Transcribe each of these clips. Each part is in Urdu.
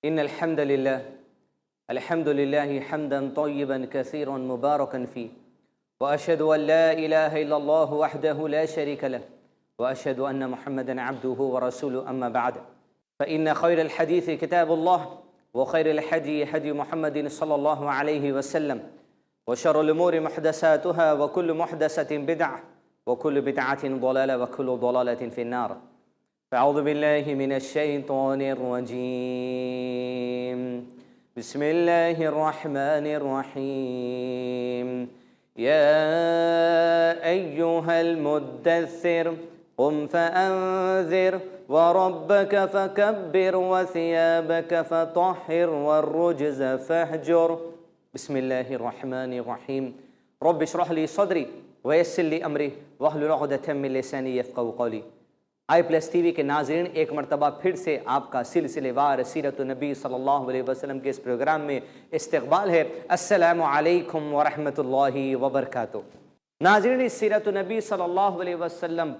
إن الحمد لله حمدا طيبا كثيرا مباركا فيه، وأشهد أن لا إله إلا الله وحده لا شريك له، وأشهد أن محمدا عبده ورسوله. أما بعد، فإن خير الحديث كتاب الله، وخير الهدي هدي محمد صلى الله عليه وسلم، وشر الأمور محدثاتها، وكل محدثة بدعة، وكل بدعة ضلالة، وكل ضلالة في النار. فأعوذ بالله من الشيطان الرجيم. بسم الله الرحمن الرحيم. يا أيها المدثر قم فأنذر وربك فكبر وثيابك فطهر والرجز فاهجر. بسم الله الرحمن الرحيم. رب اشرح لي صدري ويسر لي أمري واحلل عقدة من لساني يفقهوا قولي. آئی پلس ٹی وی کے ناظرین، ایک مرتبہ پھر سے آپ کا سلسلے وار سیرت النبی صلی اللہ علیہ وسلم کے اس پروگرام میں استقبال ہے. السلام علیکم ورحمۃ اللہ وبرکاتہ. ناظرین، اس سیرت النبی صلی اللہ علیہ وسلم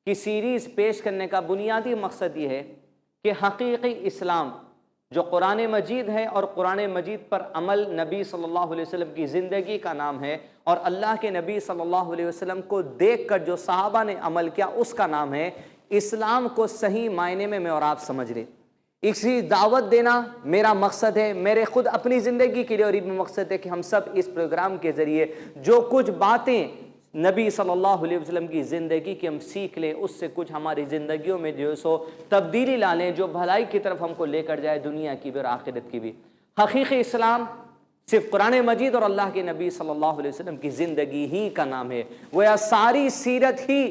کی سیریز پیش کرنے کا بنیادی مقصد یہ ہے کہ حقیقی اسلام جو قرآن مجید ہے اور قرآن مجید پر عمل نبی صلی اللہ علیہ وسلم کی زندگی کا نام ہے، اور اللہ کے نبی صلی اللہ علیہ وسلم کو دیکھ کر جو صحابہ نے عمل کیا اس کا نام ہے. اسلام کو صحیح معنی میں اور آپ سمجھ لیں. اسی دعوت دینا میرا مقصد ہے، میرے خود اپنی زندگی کے لیے، اور یہ بھی مقصد ہے کہ ہم سب اس پروگرام کے ذریعے جو کچھ باتیں نبی صلی اللہ علیہ وسلم کی زندگی کی ہم سیکھ لیں، اس سے کچھ ہماری زندگیوں میں جو سو تبدیلی لا لیں، جو بھلائی کی طرف ہم کو لے کر جائے، دنیا کی بھی اور آخرت کی بھی. حقیقی اسلام صرف قرآن مجید اور اللہ کے نبی صلی اللہ علیہ وسلم کی زندگی ہی کا نام ہے. وہ ساری سیرت ہی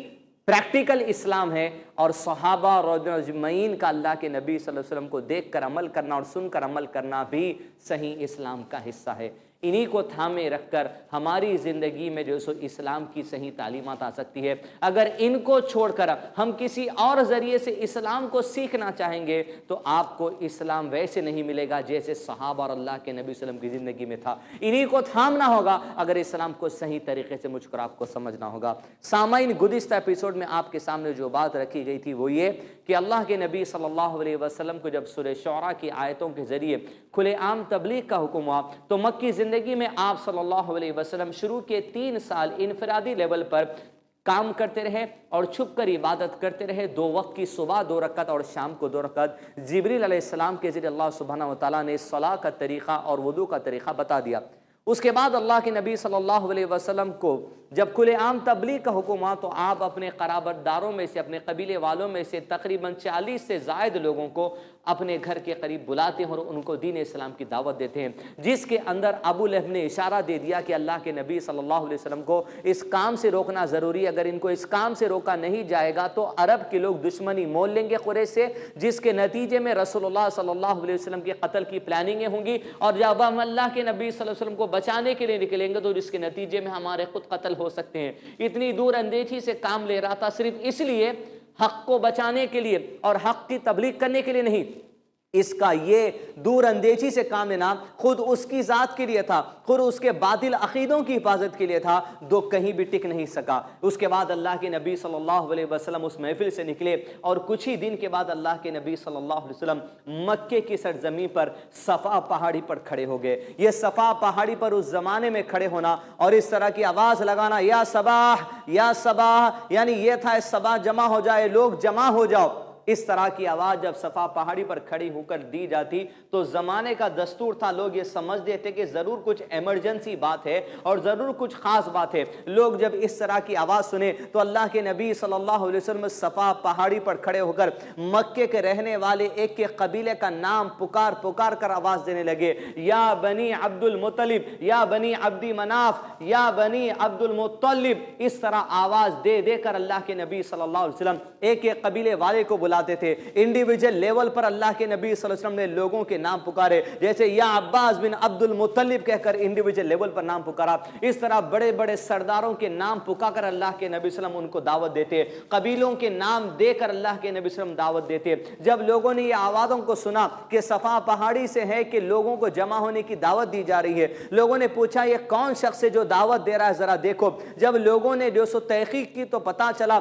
پریکٹیکل اسلام ہے، اور صحابہ اور اجمعین کا اللہ کے نبی صلی اللہ علیہ وسلم کو دیکھ کر عمل کرنا اور سن کر عمل کرنا بھی صحیح اسلام کا حصہ ہے. انہی کو تھامے رکھ کر ہماری زندگی میں جو سو اسلام کی صحیح تعلیمات آ سکتی ہے. اگر ان کو چھوڑ کر ہم کسی اور ذریعے سے اسلام کو سیکھنا چاہیں گے تو آپ کو اسلام ویسے نہیں ملے گا جیسے صحابہ اور اللہ کے نبی صلی اللہ علیہ وسلم کی زندگی میں تھا. انہی کو تھامنا ہوگا اگر اسلام کو صحیح طریقے سے مجھ کر آپ کو سمجھنا ہوگا. سامعین، گزشتہ ایپیسوڈ میں آپ کے سامنے جو بات رکھی گئی تھی وہ یہ کہ اللہ کے نبی صلی اللہ علیہ وسلم کو جب سورہ شعراء کی آیتوں کے ذریعے کھلے عام تبلیغ کا حکم ہوا تو مکی زندگی میں آپ صلی اللہ علیہ وسلم شروع کے 3 سال انفرادی لیول پر کام کرتے رہے اور چھپ کر عبادت کرتے رہے. 2 وقت کی صبح 2 رکعت اور شام کو 2 رکعت جبریل علیہ السلام کے ذریعے اللہ سبحانہ وتعالیٰ نے صلاۃ کا طریقہ اور وضو کا طریقہ بتا دیا. اس کے بعد اللہ کے نبی صلی اللہ علیہ وسلم کو جب کھلے عام تبلیغ کا حکم ہوا تو آپ اپنے قرابت داروں میں سے، اپنے قبیلے والوں میں سے تقریباً 40 سے زائد لوگوں کو اپنے گھر کے قریب بلاتے ہیں اور ان کو دین اسلام کی دعوت دیتے ہیں، جس کے اندر ابو لہب نے اشارہ دے دیا کہ اللہ کے نبی صلی اللہ علیہ وسلم کو اس کام سے روکنا ضروری ہے. اگر ان کو اس کام سے روکا نہیں جائے گا تو عرب کے لوگ دشمنی مول لیں گے قریش سے، جس کے نتیجے میں رسول اللہ صلی اللہ علیہ وسلم کے قتل کی پلاننگیں ہوں گی، اور جب ہم اللہ کے نبی صلی اللہ علیہ وسلم کو بچانے کے لیے نکلیں گے تو جس کے نتیجے میں ہمارے خود قتل ہو سکتے ہیں. اتنی دور اندیشی سے کام لے رہا تھا، صرف اس لیے حق کو بچانے کے لیے اور حق کی تبلیغ کرنے کے لیے نہیں. اس کا یہ دور اندیشی سے کام لینا خود اس کی ذات کے لیے تھا، خود اس کے باطل عقیدوں کی حفاظت کے لیے تھا، جو کہیں بھی ٹک نہیں سکا. اس کے بعد اللہ کے نبی صلی اللہ علیہ وسلم اس محفل سے نکلے اور کچھ ہی دن کے بعد اللہ کے نبی صلی اللہ علیہ وسلم مکے کی سرزمین پر صفا پہاڑی پر کھڑے ہو گئے. یہ صفا پہاڑی پر اس زمانے میں کھڑے ہونا اور اس طرح کی آواز لگانا، یا صباح یا صباح، یعنی یہ تھا صباح جمع ہو جائے، لوگ جمع ہو جاؤ. اس طرح کی آواز جب صفا پہاڑی پر کھڑی ہو کر دی جاتی تو زمانے کا دستور تھا، لوگ یہ سمجھتے تھے کہ ضرور کچھ ایمرجنسی بات ہے اور ضرور کچھ خاص بات ہے. لوگ جب اس طرح کی آواز سنے تو اللہ کے نبی صلی اللہ علیہ وسلم صفا پہاڑی پر کھڑے ہو کر مکے کے رہنے والے ایک کے قبیلے کا نام پکار پکار کر آواز دینے لگے، یا بنی عبد المطلب، یا بنی عبد مناف، یا بنی عبد المطلب. اس طرح آواز دے دے کر اللہ کے نبی صلی اللہ علیہ وسلم ایک ایک قبیلے والے کو بلاتے تھے. انڈیویجل لیول پر اللہ کے نبی صلی اللہ علیہ وسلم نے لوگوں کے نام پکارے، جیسے یا عباس بن عبد المطلب کہہ کر انڈیویجل لیول پر نام پکارا. اس طرح بڑے بڑے سرداروں کے نام پکار کر اللہ کے نبی صلی اللہ علیہ وسلم ان کو دعوت دیتے، قبیلوں کے نام دے کر اللہ کے نبی صلی اللہ علیہ وسلم دعوت دیتے. جب لوگوں نے یہ آوازوں کو سنا کہ صفا پہاڑی سے ہے کہ لوگوں کو جمع ہونے کی دعوت دی جا رہی ہے، لوگوں نے پوچھا یہ کون شخص ہے جو دعوت دے رہا ہے، ذرا دیکھو. جب لوگوں نے جو سو تحقیق کی تو پتا چلا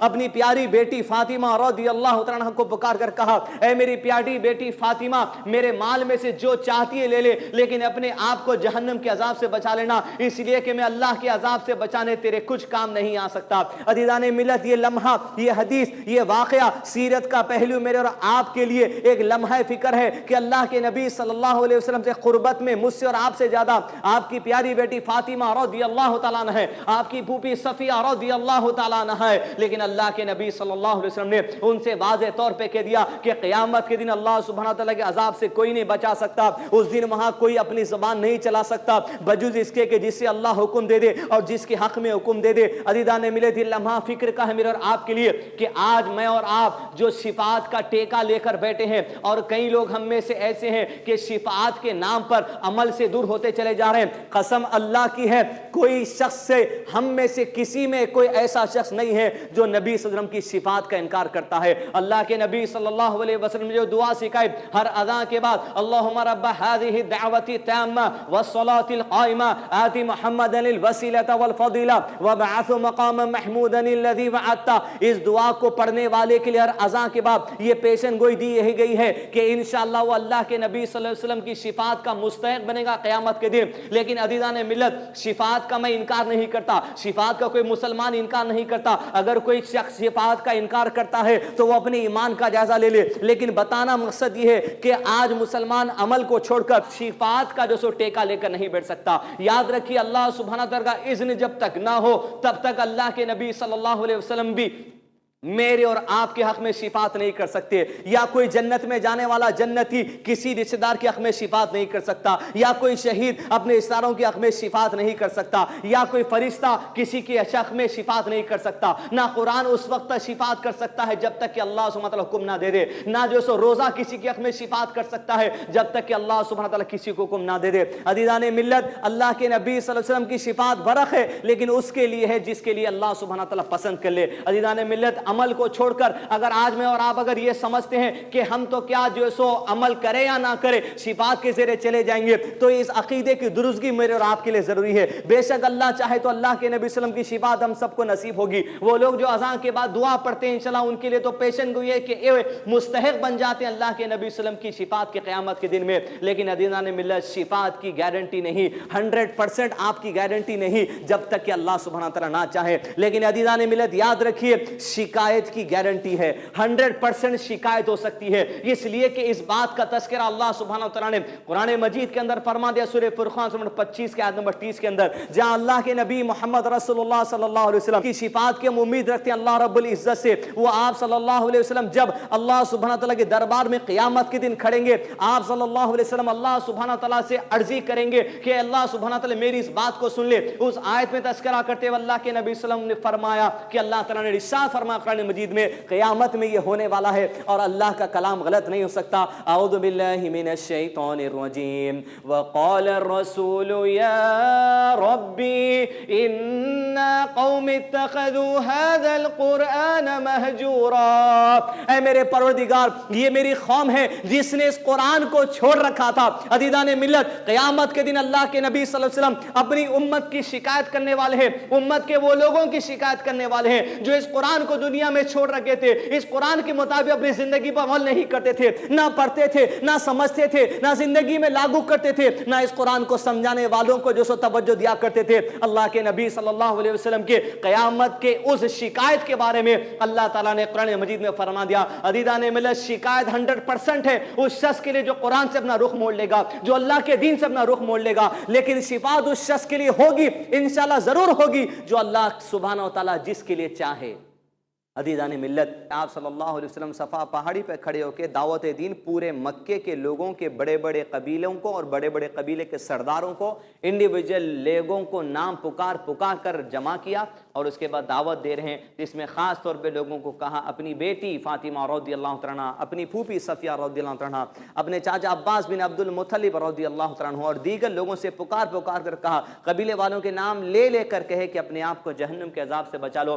اپنی پیاری بیٹی فاطمہ رضی اللہ تعالیٰ عنہ کو پکار کر کہا اے میری پیاری بیٹی فاطمہ میرے مال میں سے جو چاہتی ہے لے لے، لیکن اپنے آپ کو جہنم کے عذاب سے بچا لینا، اس لیے کہ میں اللہ کے عذاب سے بچانے تیرے کچھ کام نہیں آ سکتا۔ عزیزان ملت، یہ لمحہ، یہ حدیث، یہ واقعہ سیرت کا پہلو میرے اور آپ کے لیے ایک لمحہ فکر ہے کہ اللہ کے نبی صلی اللہ علیہ وسلم سے قربت میں مجھ سے اور آپ سے زیادہ آپ کی پیاری بیٹی فاطمہ رضی اللہ تعالیٰ عنہ ہے، آپ کی پھوپھی صفیہ رضی اللہ تعالیٰ عنہ ہے، لیکن اللہ کے نبی صلی اللہ علیہ وسلم نے ان سے واضح طور پہ کہہ دیا کہ قیامت کے دن اللہ سبحانہ تعالیٰ کے عذاب سے کوئی نہیں بچا سکتا۔ اس دن وہاں کوئی اپنی زبان نہیں چلا سکتا بجز اس کے کہ جس سے اللہ حکم دے دے اور جس کے حق میں حکم دے دے۔ عزیزان ملت، یہ لمحہ فکر کا ہے میرے اور آپ کے لیے کہ آج میں اور آپ جو شفاعت کا ٹیکہ لے کر بیٹھے ہیں، اور کئی لوگ ہم میں سے ایسے ہیں کہ شفاعت کے نام پر عمل سے دور ہوتے چلے جا رہے ہیں۔ قسم اللہ کی ہے کوئی شخص سے، ہم میں سے کسی میں کوئی ایسا شخص نہیں ہے جو نبی صلی اللہ علیہ وسلم کی شفاعت کا انکار کرتا ہے۔ اللہ کے نبی صلی اللہ علیہ وسلم نے جو دعا سکھائی ہر اذان کے بعد، اللہم رب هذه الدعوة التامة والصلاة القائمة آت محمدا الوسیلة والفضیلہ وابعثه مقاما محمودا الذی وعدتہ، اس دعا کو پڑھنے والے کے لیے ہر اذان کے بعد یہ پیشن گوئی دی گئی ہے کہ انشاءاللہ وہ اللہ کے نبی صلی اللہ علیہ وسلم کی شفاعت کا مستحق بنے گا قیامت کے دن۔ لیکن عزیزان ملت، شفاعت کا میں انکار نہیں کرتا، شفاعت کا کوئی مسلمان انکار نہیں کرتا۔ اگر کوئی شخص شفاعت کا انکار کرتا ہے تو وہ اپنے ایمان کا جائزہ لے لے، لیکن بتانا مقصد یہ ہے کہ آج مسلمان عمل کو چھوڑ کر شفاعت کا جو سو ٹیکہ لے کر نہیں بیٹھ سکتا۔ یاد رکھیے اللہ سبحانہ تعالیٰ کا اذن جب تک نہ ہو تب تک اللہ کے نبی صلی اللہ علیہ وسلم بھی میرے اور آپ کے حق میں شفاعت نہیں کر سکتے، یا کوئی جنت میں جانے والا جنتی کسی رشتہ دار کے حق میں شفاعت نہیں کر سکتا، یا کوئی شہید اپنے رشتےداروں کے حق میں شفاعت نہیں کر سکتا، یا کوئی فرشتہ کسی کے حق میں شفاعت نہیں کر سکتا۔ نہ قرآن اس وقت تک شفاعت کر سکتا ہے جب تک کہ اللہ سبحانہ تعالیٰ حکم نہ دے دے، نہ جو سو روزہ کسی کے حق میں شفاعت کر سکتا ہے جب تک کہ اللہ سبحانہ تعالیٰ کسی کو حکم نہ دے دے۔ عزیزان ملت، اللہ کے نبی صلی اللہ علیہ وسلم کی شفاعت برحق ہے، لیکن اس کے لیے ہے جس کے لیے اللہ سبحانہ تعالیٰ پسند کر لے۔ عزیزان ملت، عمل کو چھوڑ کر اگر آج میں اور آپ اگر یہ سمجھتے ہیں کہ ہم تو کیا جو سو عمل کرے یا نہ کرے شفاعت کے زیر چلے جائیں گے، تو اس عقیدے کی درستگی میرے اور آپ کے لیے ضروری ہے۔ بے شک اللہ چاہے تو اللہ کے نبی صلی اللہ علیہ وسلم کی شفاعت ہم سب کو نصیب ہوگی۔ وہ لوگ جو اذان کے بعد دعا پڑھتے ہیں انشاءاللہ ان کے لیے تو پیشن گوئی ہے کہ مستحق بن جاتے ہیں اللہ کے نبی صلی اللہ علیہ وسلم کی شفاعت کے قیامت کے دن میں۔ لیکن عزیزان ملت، شفاعت کی گارنٹی نہیں، 100% آپ کی گارنٹی نہیں جب تک کہ اللہ سبحانہ تعالیٰ نہ چاہے۔ لیکن عزیزان ملت یاد رکھیے شکایت کی گارنٹی ہے، 100% شکایت ہو سکتی ہے، اس لیے کہ اس بات کا تذکرہ اللہ سبحانہ وتعالیٰ نے قرآن مجید کے اندر فرما دیا سورہ فرقان سورہ 25 کے آیت نمبر 30 کے اندر، جہاں اللہ کے نبی محمد رسول اللہ صلی اللہ علیہ وسلم کی شفاعت کی ہم امید رکھتے ہیں اللہ رب العزت سے۔ وہ آپ صلی اللہ علیہ وسلم جب اللہ سبحانہ تعالیٰ کے دربار میں قیامت کے دن کھڑیں گے، آپ صلی اللہ علیہ وسلم اللہ سبحانہ تعالیٰ سے عرضی کریں گے کہ اللہ سبحانہ تعالیٰ میری اس بات کو سن لے۔ اس آیت میں تذکرہ کرتے ہوئے اللہ کے نبی صلی اللہ علیہ وسلم نے فرمایا کہ اللہ تعالیٰ نے ارشاد فرمایا قرآن مجید میں قیامت میں یہ ہونے والا ہے اور اللہ کا کلام غلط نہیں ہو سکتا۔ اعوذ باللہ من الشیطان الرجیم وقال الرسول یا ربی ان قوم اتخذوا هذا القرآن مہجورا، اے میرے پروردگار یہ میری قوم ہے جس نے اس قرآن کو چھوڑ رکھا تھا۔ عزیزان ملت، قیامت کے دن اللہ کے نبی صلی اللہ علیہ وسلم اپنی امت کی شکایت کرنے والے ہیں، امت کے وہ لوگوں کی شکایت کرنے والے ہیں جو اس قرآن کو دنیا میں چھوڑ رکھے تھے، اس قرآن کے مطابق اپنی زندگی پر عمل نہیں کرتے تھے، نہ پڑھتے تھے، نہ سمجھتے تھے، نہ زندگی میں لاگو کرتے تھے، نہ اس قرآن کو سمجھانے والوں کو جو سو توجہ دیا کرتے تھے۔ اللہ کے نبی صلی اللہ علیہ وسلم کے قیامت کے اس شکایت کے بارے میں اللہ تعالیٰ نے قرآن مجید میں فرما دیا۔ عزیزان ملت، شکایت 100% ہے اس شخص کے لیے جو قرآن سے اپنا رخ موڑ لے گا، جو اللہ کے دین سے اپنا رخ موڑ لے گا، لیکن شفاعت اس شخص کے لیے ہوگی، انشاءاللہ ضرور ہوگی، جو اللہ سبحانہ وتعالیٰ جس کے لیے چاہے۔ عزیزان ملت، آپ صلی اللہ علیہ وسلم صفا پہاڑی پہ کھڑے ہو کے دعوت دین پورے مکے کے لوگوں کے بڑے بڑے قبیلوں کو اور بڑے بڑے قبیلے کے سرداروں کو، انڈیویجول لوگوں کو نام پکار پکار کر جمع کیا اور اس کے بعد دعوت دے رہے ہیں، جس میں خاص طور پہ لوگوں کو کہا اپنی بیٹی فاطمہ رضی اللہ عنہ، اپنی پھوپھی صفیہ رضی اللہ عنہ، اپنے چاچا عباس بن عبد المطلب رضی اللہ عنہ اور دیگر لوگوں سے پکار پکار کر کہا، قبیلے والوں کے نام لے لے کر کہے کہ اپنے آپ کو جہنم کے عذاب سے بچا لو،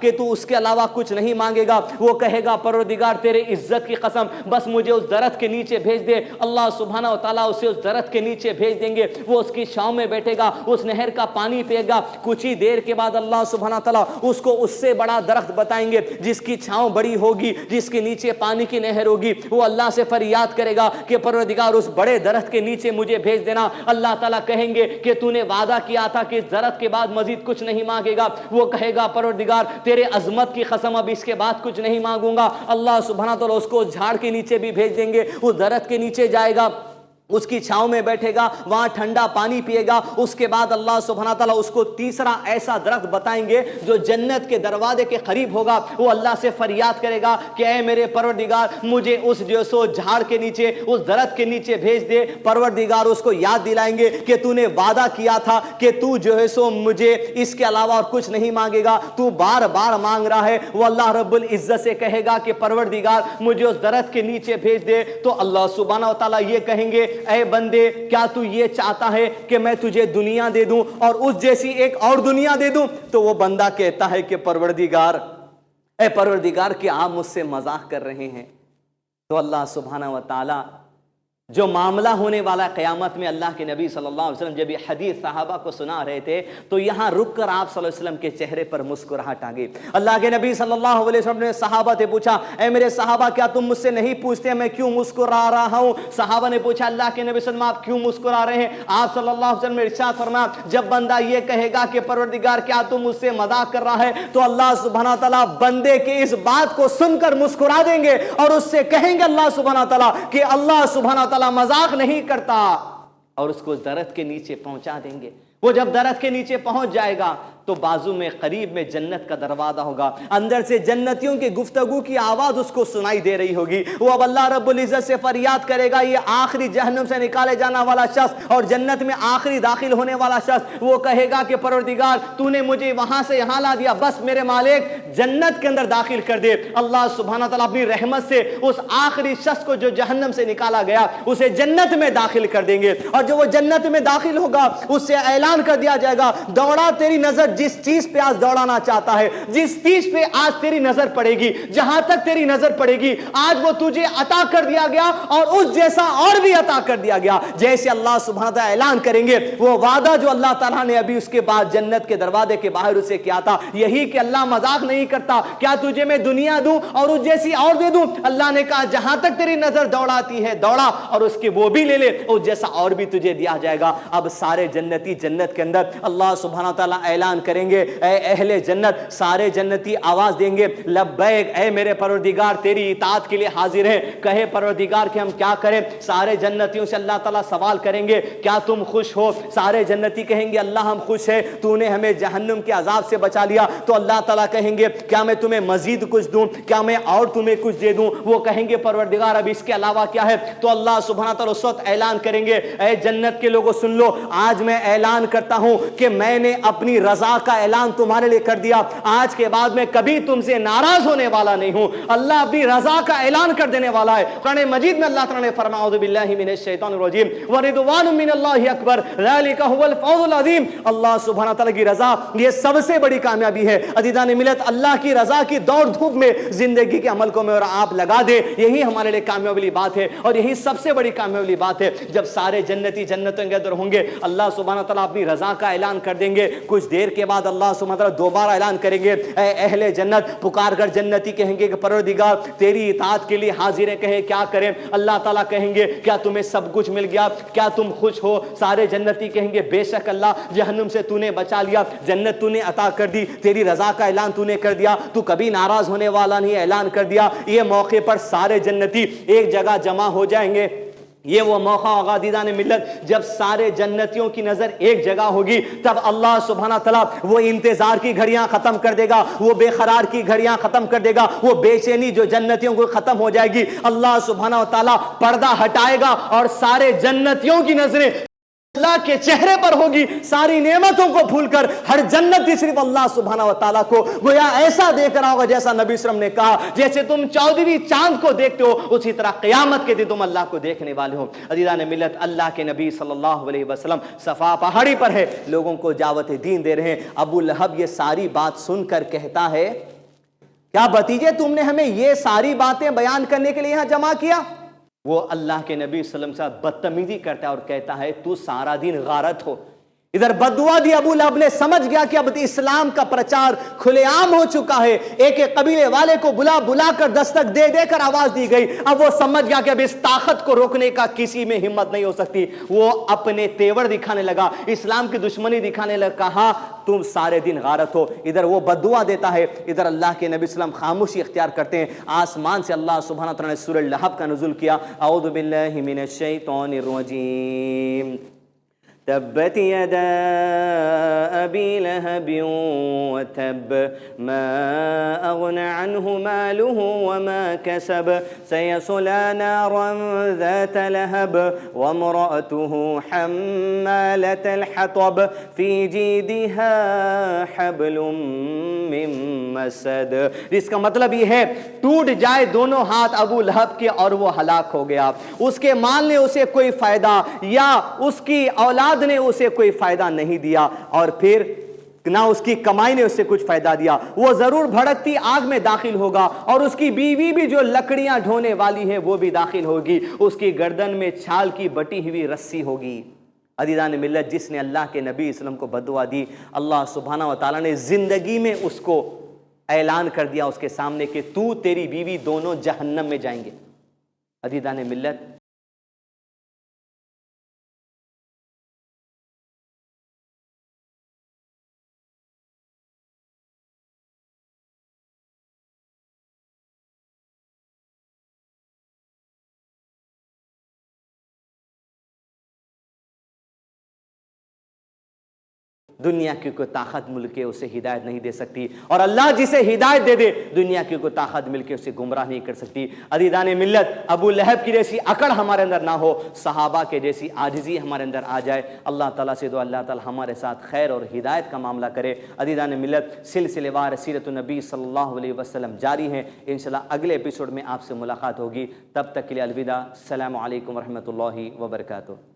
کہ تو اس کے علاوہ کچھ نہیں مانگے گا. وہ کہے گا پروردگار تیرے عزت کی قسم بس مجھے اس درخت کے نیچے بھیج دے. اللہ سبحانہ و تعالیٰ اسے اس درخت کے نیچے بھیج دیں گے. وہ اس کی چھاؤں میں بیٹھے گا, اس نہر کا پانی پیے گا. کچھ ہی دیر کے بعد اللہ سبحانہ و تعالیٰ اس کو اس سے بڑا درخت بتائیں گے جس کی چھاؤں بڑی ہوگی, جس کے نیچے پانی کی نہر ہوگی. وہ اللہ سے فریاد کرے گا کہ پروردگار اس بڑے درخت کے نیچے مجھے بھیج دینا. اللہ تعالیٰ کہیں گے کہ تو نے وعدہ کیا تھا کہ اس درخت کے بعد مزید کچھ نہیں مانگے گا. وہ کہے گا پروردگار تیرے عظمت کی قسم اب اس کے بعد کچھ نہیں مانگوں گا. اللہ سبحانہ تعالیٰ اس کو جھاڑ کے نیچے بھی بھیج دیں گے. اس درخت کے نیچے جائے گا, اس کی چھاؤں میں بیٹھے گا, وہاں ٹھنڈا پانی پیے گا. اس کے بعد اللہ سبحانہ تعالیٰ اس کو تیسرا ایسا درخت بتائیں گے جو جنت کے دروازے کے قریب ہوگا. وہ اللہ سے فریاد کرے گا کہ اے میرے پروردگار مجھے اس جو سو جھاڑ کے نیچے, اس درخت کے نیچے بھیج دے. پروردگار اس کو یاد دلائیں گے کہ تو نے وعدہ کیا تھا کہ تو جو ہے سو مجھے اس کے علاوہ اور کچھ نہیں مانگے گا, تو بار بار مانگ رہا ہے. وہ اللہ رب العزت سے کہے گا کہ پروردگار مجھے اس درخت کے نیچے بھیج دے. تو اللہ سبحانہ و تعالیٰ یہ کہیں گے اے بندے کیا تو یہ چاہتا ہے کہ میں تجھے دنیا دے دوں اور اس جیسی ایک اور دنیا دے دوں؟ تو وہ بندہ کہتا ہے کہ پروردگار اے پروردگار کہ آپ مجھ سے مذاق کر رہے ہیں. تو اللہ سبحانہ و تعالی جو معاملہ ہونے والا قیامت میں, اللہ کے نبی صلی اللہ علیہ وسلم جب یہ حدیث صحابہ کو سنا رہے تھے تو یہاں رک کر آپ صلی اللہ علیہ وسلم کے چہرے پر مسکراہٹ آ گئی. اللہ کے نبی صلی اللہ علیہ وسلم نے صحابہ سے پوچھا اے میرے صحابہ کیا تم مجھ سے نہیں پوچھتے میں کیوں مسکرا رہا ہوں؟ صحابہ نے پوچھا اللہ کے نبی صلی اللہ علیہ وسلم آپ کیوں مسکرا رہے ہیں؟ آپ صلی اللہ علیہ وسلم نے ارشاد فرمایا جب بندہ یہ کہے گا کہ پروردگار کیا تم مجھ سے مذاق کر رہا ہے, تو اللہ سبحانہ تعالیٰ بندے کے اس بات کو سن کر مسکرا دیں گے اور اس سے کہیں گے اللہ سبحانہ تعالیٰ کہ اللہ سبحانہ تعالیٰ مذاق نہیں کرتا, اور اس کو درخت کے نیچے پہنچا دیں گے. وہ جب درخت کے نیچے پہنچ جائے گا تو بازو میں قریب میں جنت کا دروازہ ہوگا, اندر سے جنتیوں کی گفتگو کی آواز اس کو سنائی دے رہی ہوگی. وہ اب اللہ رب العزت سے فریاد کرے گا, یہ آخری جہنم سے نکالے جانا والا شخص اور جنت میں آخری داخل ہونے والا شخص, وہ کہے گا کہ پروردگار تو نے مجھے وہاں سے یہاں لا دیا, بس میرے مالک جنت کے اندر داخل کر دے. اللہ سبحانہ تعالیٰ اپنی رحمت سے اس آخری شخص کو جو جہنم سے نکالا گیا اسے جنت میں داخل کر دیں گے, اور جو وہ جنت میں داخل ہوگا اس سے اعلان کر دیا جائے گا دوڑا تیری نظر جس چیز پہ آج دوڑانا چاہتا ہے, جس چیز پہ آج تیری نظر پڑے گی, جہاں تک تیری نظر پڑے گی آج وہ تجھے عطا کر دیا گیا اور اس جیسا اور بھی عطا کر دیا گیا. جیسے اللہ سبحانہ تعالیٰ اعلان کریں گے وہ وعدہ جو اللہ تعالیٰ نے ابھی اس کے بعد جنت کے دروازے کے باہر اسے کیا تھا, یہی کہ اللہ مذاق نہیں کرتا, کیا تجھے میں دنیا دوں اور اس جیسی اور دے دوں؟ اللہ نے کہا جہاں تک تیری نظر دوڑاتی ہے دوڑا, اور اس کے وہ بھی لے لے, اس جیسا اور بھی تجھے دیا جائے گا. اب سارے جنتی جنت کے اندر اللہ سبحانہ تعالیٰ اعلان کریں گے, اے اہل جنت, سارے جنتی آواز دیں گے لبیک اے میرے پروردگار تیری اطاعت کے لیے حاضر ہیں. کہے پروردگار کہ ہم کیا کریں؟ سارے جنتیوں سے اللہ تعالیٰ سوال کریں گے کیا تم خوش ہو؟ سارے جنتی کہیں گے اللہ ہم خوش ہیں, تو نے ہمیں جہنم کے عذاب سے بچا لیا. تو اللہ تعالیٰ کہیں گے کیا میں تمہیں مزید کچھ دوں, کیا میں اور تمہیں کچھ دے دوں؟ وہ کہیں گے پروردگار اب اس کے علاوہ کیا ہے؟ تو اللہ سبحانہ تعالیٰ اس وقت اعلان کریں گے اے جنت کے لوگوں سن لو, آج میں اعلان کرتا ہوں کہ میں نے اپنی رضا کا اعلان تمہارے لیے کر دیا, آج کے بعد میں کبھی تم سے ناراض ہونے والا نہیں ہوں. اللہ اپنی رضا کا اعلان کر دینے والا ہے. قرآن مجید میں اللہ تعالیٰ نے فرمایا اعوذ باللہ من الشیطان الرجیم ورضوان من اللہ اکبر ذالک هو الفوز العظیم. اللہ سبحانہ تعالیٰ کی رضا یہ سب سے بڑی کامیابی ہے. عزیزان ملت, اللہ کی رضا کی دوڑ دھوپ میں زندگی کے عمل کو میں اور آپ لگا دے, یہی ہمارے لیے کامیابی والی بات ہے, اور یہی سب سے بڑی کامیابی والی بات ہے. جب سارے جنتی جنتوں کے اندر ہوں گے اللہ سبحانہ تعالیٰ اپنی رضا کا اعلان کر دیں گے. کچھ دیر کے بعد اللہ سبحانہ تعالیٰ دوبارہ اعلان کریں گے اے اہل جنت, پکار کر جنتی کہیں گے کہ پروردگار تیری اطاعت کے لیے حاضر ہیں, کہے کیا کریں؟ اللہ تعالیٰ کہیں گے کیا تمہیں سب کچھ مل گیا, کیا تم خوش ہو؟ سارے جنتی کہیں گے بے شک اللہ جہنم سے تو نے بچا لیا, جنت تو نے عطا کر دی, تیری رضا کا اعلان تو نے کر دیا, تو کبھی ناراض ہونے والا نہیں, اعلان کر دیا. یہ موقع پر سارے جنتی ایک جگہ جمع ہو جائیں گے. یہ وہ موقع ہوگا عزیزان ملت جب سارے جنتیوں کی نظر ایک جگہ ہوگی, تب اللہ سبحانہ تعالیٰ وہ انتظار کی گھڑیاں ختم کر دے گا, وہ بے قرار کی گھڑیاں ختم کر دے گا, وہ بے چینی جو جنتیوں کو ختم ہو جائے گی. اللہ سبحانہ تعالیٰ پردہ ہٹائے گا اور سارے جنتیوں کی نظریں اللہ کے چہرے پر ہوگی، ساری نعمتوں کو بھول کر ہر جنتی صرف اللہ سبحانہ و تعالیٰ کو گویا ایسا دیکھ رہا ہوگا جیسا نبی صلی اللہ علیہ وسلم نے کہا، جیسے تم 14ویں چاند کو دیکھتے ہو اسی طرح قیامت کے دن تم اللہ کو دیکھنے والے ہو۔ عزیزان ملت، اللہ کے نبی صلی اللہ علیہ وسلم صفا پہاڑی پر ہے، لوگوں کو دعوت دین دے رہے ہیں۔ ابو لہب یہ ساری بات سن کر کہتا ہے، کیا بھتیجے تم نے ہمیں یہ ساری باتیں بیان کرنے کے لیے یہاں جمع کیا؟ وہ اللہ کے نبی صلی اللہ علیہ وسلم سے بدتمیزی کرتا ہے اور کہتا ہے تو سارا دن غارت ہو۔ ادھر بددعا دی ابو لہب نے، سمجھ گیا کہ اب اسلام کا پرچار کھلے عام ہو چکا ہے، ایک ایک قبیلے والے کو بلا بلا کر دستک دے دے کر آواز دی گئی۔ اب وہ سمجھ گیا کہ اب اس طاقت کو روکنے کا کسی میں ہمت نہیں ہو سکتی۔ وہ اپنے تیور دکھانے لگا، اسلام کی دشمنی دکھانے لگا، کہا تم سارے دن غارت ہو۔ ادھر وہ بددعا دیتا ہے، ادھر اللہ کے نبی صلی اللہ علیہ وسلم خاموشی اختیار کرتے ہیں۔ آسمان سے اللہ سبحانہ وتعالی نے سورہ لہب کا نزول کیا، اعوذ باللہ من الشیطان الرجیم، تبت يدا أبي لهب وتب ما أغنى عنه ماله وما كسب سيصلى نارا ذات لهب وامرأته حمالة الحطب في جيدها حبل من مسد۔ اس کا مطلب یہ ہے ٹوٹ جائے دونوں ہاتھ ابو لہب کے اور وہ ہلاک ہو گیا، اس کے مال نے اسے کوئی فائدہ یا اس کی اولاد نے اسے کوئی فائدہ نہیں دیا، اور پھر نہ اس کی کمائی نے اسے کچھ فائدہ دیا۔ وہ ضرور بھڑکتی آگ میں داخل ہوگا، اور اس کی بیوی بھی جو لکڑیاں ڈھونے والی ہے وہ بھی داخل ہوگی، اس کی گردن میں چھال کی بٹی ہوئی رسی ہوگی۔ عزیزان ملت، جس نے اللہ کے نبی صلی اللہ علیہ وسلم کو بددعا دی، اللہ سبحانہ و تعالیٰ نے زندگی میں اس کو اعلان کر دیا اس کے سامنے کہ تو تیری بیوی دونوں جہنم میں جائیں گے۔ عزیزان ملت، دنیا کی کوئی طاقت مل کے اسے ہدایت نہیں دے سکتی، اور اللہ جسے ہدایت دے دے دنیا کی کوئی طاقت مل کے اسے گمراہ نہیں کر سکتی۔ عزیزان ملت، ابو لہب کی جیسی عقل ہمارے اندر نہ ہو، صحابہ کے جیسی عاجزی ہمارے اندر آ جائے۔ اللہ تعالیٰ سے دعا اللہ تعالیٰ ہمارے ساتھ خیر اور ہدایت کا معاملہ کرے۔ عزیزان ملت، سلسلے وار سیرت النبی صلی اللہ علیہ وسلم جاری ہیں، انشاءاللہ اگلے ایپیسوڈ میں آپ سے ملاقات ہوگی۔ تب تک کے لیے الوداع، السلام علیکم ورحمۃ اللہ وبرکاتہ۔